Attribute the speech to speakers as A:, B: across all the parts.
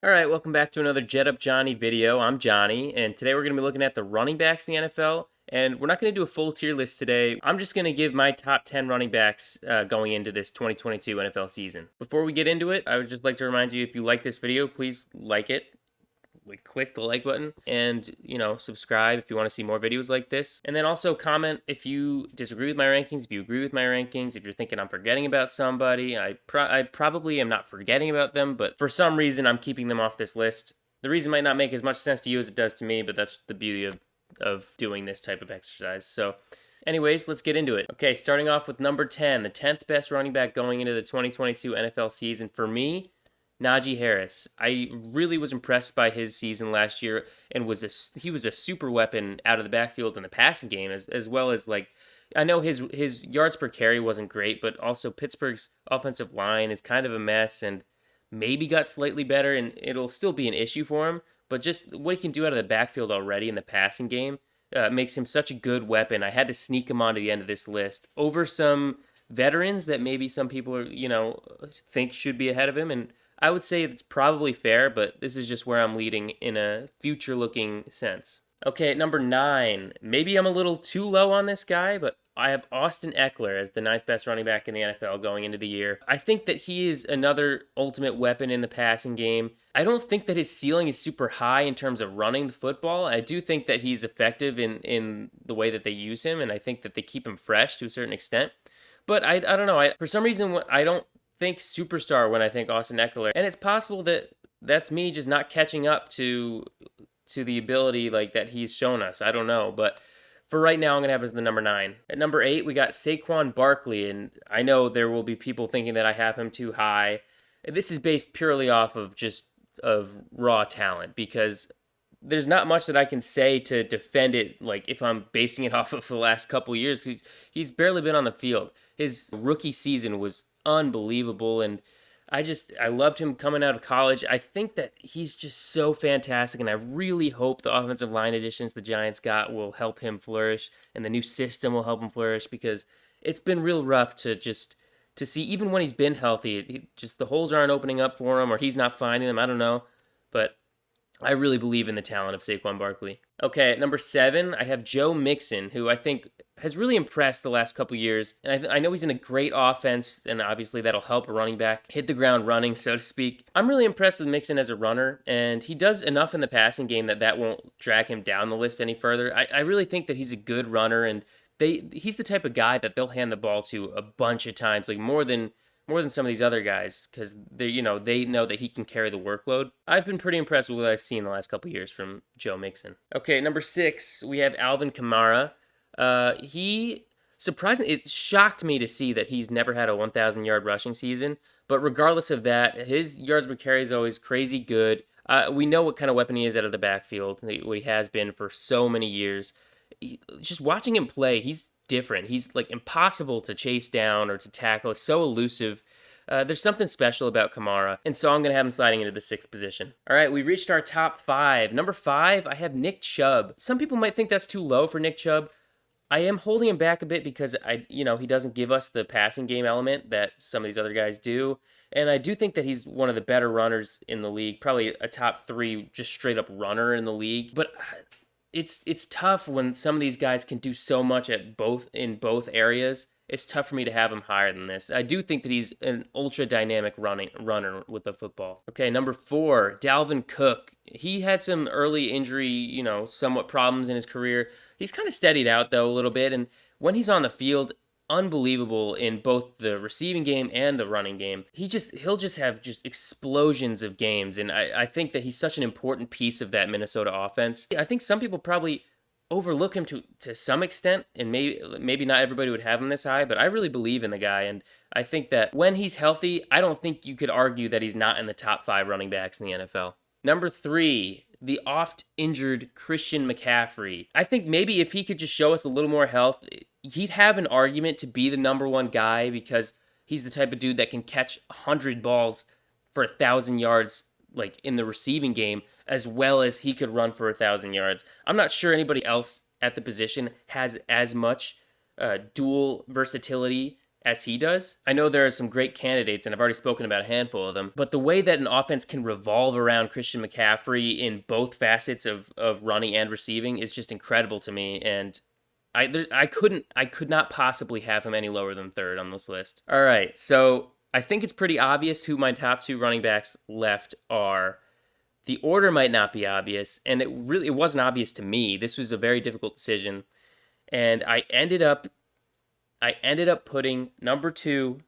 A: All right, welcome back to another Jet Up Johnny video. I'm Johnny, and today we're going to be looking at the running backs in the NFL. And we're not going to do a full tier list today. I'm just going to give my top 10 running backs going into this 2022 NFL season. Before we get into it, I would just like to remind you, if you like this video, please like it. Click the like button and subscribe if you want to see more videos like this, and then also comment if you disagree with my rankings, if you agree with my rankings, if you're thinking I'm forgetting about somebody. I probably am not forgetting about them, but for some reason I'm keeping them off this list. The reason might not make as much sense to you as it does to me, but that's the beauty of doing this type of exercise. So anyways, let's get into it. Okay, starting off with number 10, the 10th best running back going into the 2022 NFL season for me, Najee Harris. I really was impressed by his season last year, and he was a super weapon out of the backfield in the passing game, as well as, like, I know his yards per carry wasn't great, but also Pittsburgh's offensive line is kind of a mess and maybe got slightly better, and it'll still be an issue for him. But just what he can do out of the backfield already in the passing game makes him such a good weapon. I had to sneak him onto the end of this list over some veterans that maybe some people are, think should be ahead of him, and I would say it's probably fair, but this is just where I'm leading in a future looking sense. Okay, at number 9, maybe I'm a little too low on this guy, but I have Austin Eckler as the 9th best running back in the NFL going into the year. I think that he is another ultimate weapon in the passing game. I don't think that his ceiling is super high in terms of running the football. I do think that he's effective in the way that they use him, and I think that they keep him fresh to a certain extent. But I don't know. For some reason, I don't think superstar when I think Austin Eckler, and it's possible that that's me just not catching up to the ability like that he's shown us. I don't know, but for right now, I'm gonna have as the number 9. At number 8, we got Saquon Barkley, and I know there will be people thinking that I have him too high. This is based purely off of just of raw talent, because there's not much that I can say to defend it. Like, if I'm basing it off of the last couple years, he's barely been on the field. His rookie season was unbelievable, and I loved him coming out of college. I think that he's just so fantastic, and I really hope the offensive line additions the Giants got will help him flourish, and the new system will help him flourish, because it's been real rough to see, even when he's been healthy, just the holes aren't opening up for him, or he's not finding them. I don't know, but I really believe in the talent of Saquon Barkley. Okay, at number 7, I have Joe Mixon, who I think has really impressed the last couple years. And I know he's in a great offense, and obviously that'll help a running back hit the ground running, so to speak. I'm really impressed with Mixon as a runner, and he does enough in the passing game that won't drag him down the list any further. I really think that he's a good runner, and he's the type of guy that they'll hand the ball to a bunch of times, like more than some of these other guys, because they know that he can carry the workload. I've been pretty impressed with what I've seen the last couple years from Joe Mixon. Okay, number 6, we have Alvin Kamara. He surprisingly, it shocked me to see that he's never had a 1,000 yard rushing season. But regardless of that, his yards per carry is always crazy good. We know what kind of weapon he is out of the backfield, what he has been for so many years. Just watching him play, he's different. He's like impossible to chase down or to tackle. It's so elusive. There's something special about Kamara, and so I'm going to have him sliding into the 6th position. All right, we reached our top 5. Number 5, I have Nick Chubb. Some people might think that's too low for Nick Chubb. I am holding him back a bit because he doesn't give us the passing game element that some of these other guys do. And I do think that he's one of the better runners in the league, probably a top 3 just straight up runner in the league. But it's tough when some of these guys can do so much in both areas. It's tough for me to have him higher than this. I do think that he's an ultra dynamic runner with the football. Okay, number 4, Dalvin Cook. He had some early injury, somewhat problems in his career. He's kind of steadied out though a little bit, and when he's on the field, unbelievable in both the receiving game and the running game. He'll just have just explosions of games, and I think that he's such an important piece of that Minnesota offense. I think some people probably overlook him to some extent, and maybe not everybody would have him this high, but I really believe in the guy, and I think that when he's healthy, I don't think you could argue that he's not in the top 5 running backs in the NFL. Number 3, the oft-injured Christian McCaffrey. I think maybe if he could just show us a little more health, he'd have an argument to be the number 1 guy, because he's the type of dude that can catch 100 balls for 1,000 yards, like in the receiving game, as well as he could run for 1,000 yards. I'm not sure anybody else at the position has as much dual versatility as he does. I know there are some great candidates, and I've already spoken about a handful of them, but the way that an offense can revolve around Christian McCaffrey in both facets of running and receiving is just incredible to me. And I could not possibly have him any lower than third on this list. All right, so I think it's pretty obvious who my top two running backs left are. The order might not be obvious, and it wasn't obvious to me. This was a very difficult decision, and I ended up putting number two,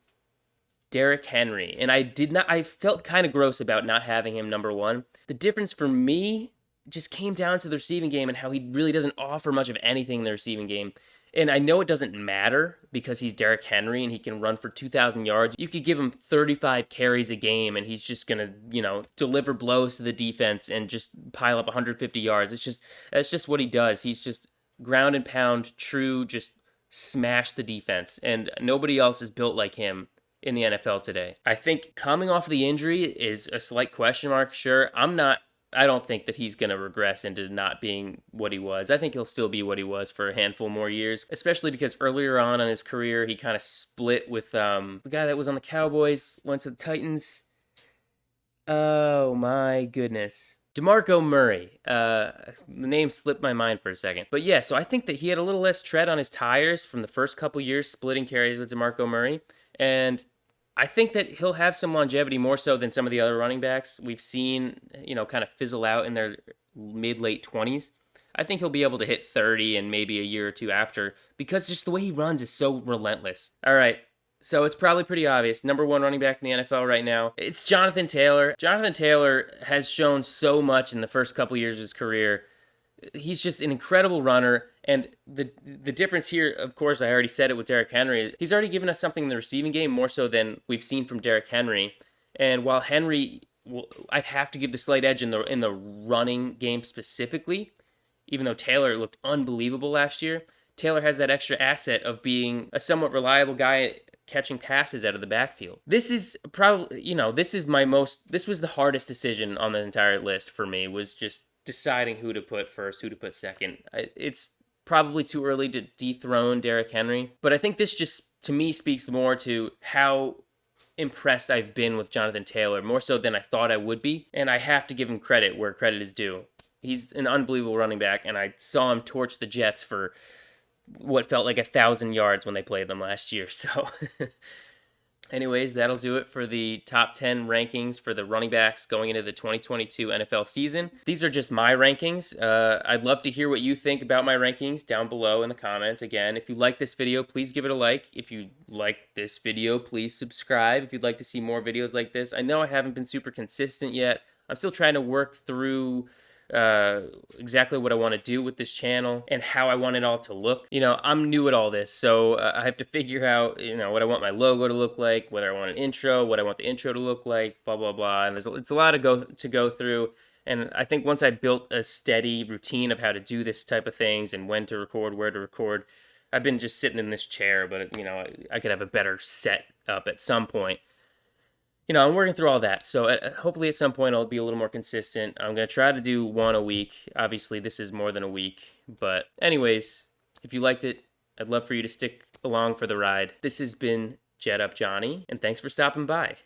A: Derrick Henry. And I felt kind of gross about not having him number one. The difference for me just came down to the receiving game and how he really doesn't offer much of anything in the receiving game. And I know it doesn't matter because he's Derrick Henry and he can run for 2,000 yards. You could give him 35 carries a game and he's just going to, deliver blows to the defense and just pile up 150 yards. That's just what he does. He's just ground and pound, true, just smash the defense. And nobody else is built like him in the NFL today. I think coming off the injury is a slight question mark. Sure, I don't think that he's going to regress into not being what he was. I think he'll still be what he was for a handful more years, especially because earlier on in his career, he kind of split with the guy that was on the Cowboys, went to the Titans. Oh my goodness. DeMarco Murray. The name slipped my mind for a second. But yeah, so I think that he had a little less tread on his tires from the first couple years splitting carries with DeMarco Murray. And I think that he'll have some longevity more so than some of the other running backs we've seen, kind of fizzle out in their mid-late 20s. I think he'll be able to hit 30 and maybe a year or two after because just the way he runs is so relentless. All right, so it's probably pretty obvious. Number one running back in the NFL right now, it's Jonathan Taylor. Jonathan Taylor has shown so much in the first couple years of his career. He's just an incredible runner. And the difference here, of course, I already said it with Derrick Henry. He's already given us something in the receiving game more so than we've seen from Derrick Henry. And while Henry, I'd have to give the slight edge in the running game specifically, even though Taylor looked unbelievable last year. Taylor has that extra asset of being a somewhat reliable guy catching passes out of the backfield. This is probably, this was the hardest decision on the entire list for me, was just deciding who to put first, who to put second. It's probably too early to dethrone Derrick Henry, but I think this just, to me, speaks more to how impressed I've been with Jonathan Taylor, more so than I thought I would be, and I have to give him credit where credit is due. He's an unbelievable running back, and I saw him torch the Jets for what felt like 1,000 yards when they played them last year, so... Anyways, that'll do it for the top 10 rankings for the running backs going into the 2022 NFL season. These are just my rankings. I'd love to hear what you think about my rankings down below in the comments. Again, if you like this video, please give it a like. If you like this video, please subscribe if you'd like to see more videos like this. I know I haven't been super consistent yet. I'm still trying to work through exactly what I want to do with this channel and how I want it all to look. I'm new at all this, so I have to figure out, what I want my logo to look like, whether I want an intro, what I want the intro to look like, blah, blah, blah. And it's a lot to go through. And I think once I built a steady routine of how to do this type of things and when to record, where to record, I've been just sitting in this chair, but, I could have a better set up at some point. I'm working through all that. So hopefully at some point I'll be a little more consistent. I'm going to try to do one a week. Obviously, this is more than a week. But anyways, if you liked it, I'd love for you to stick along for the ride. This has been Jet Up Johnny, and thanks for stopping by.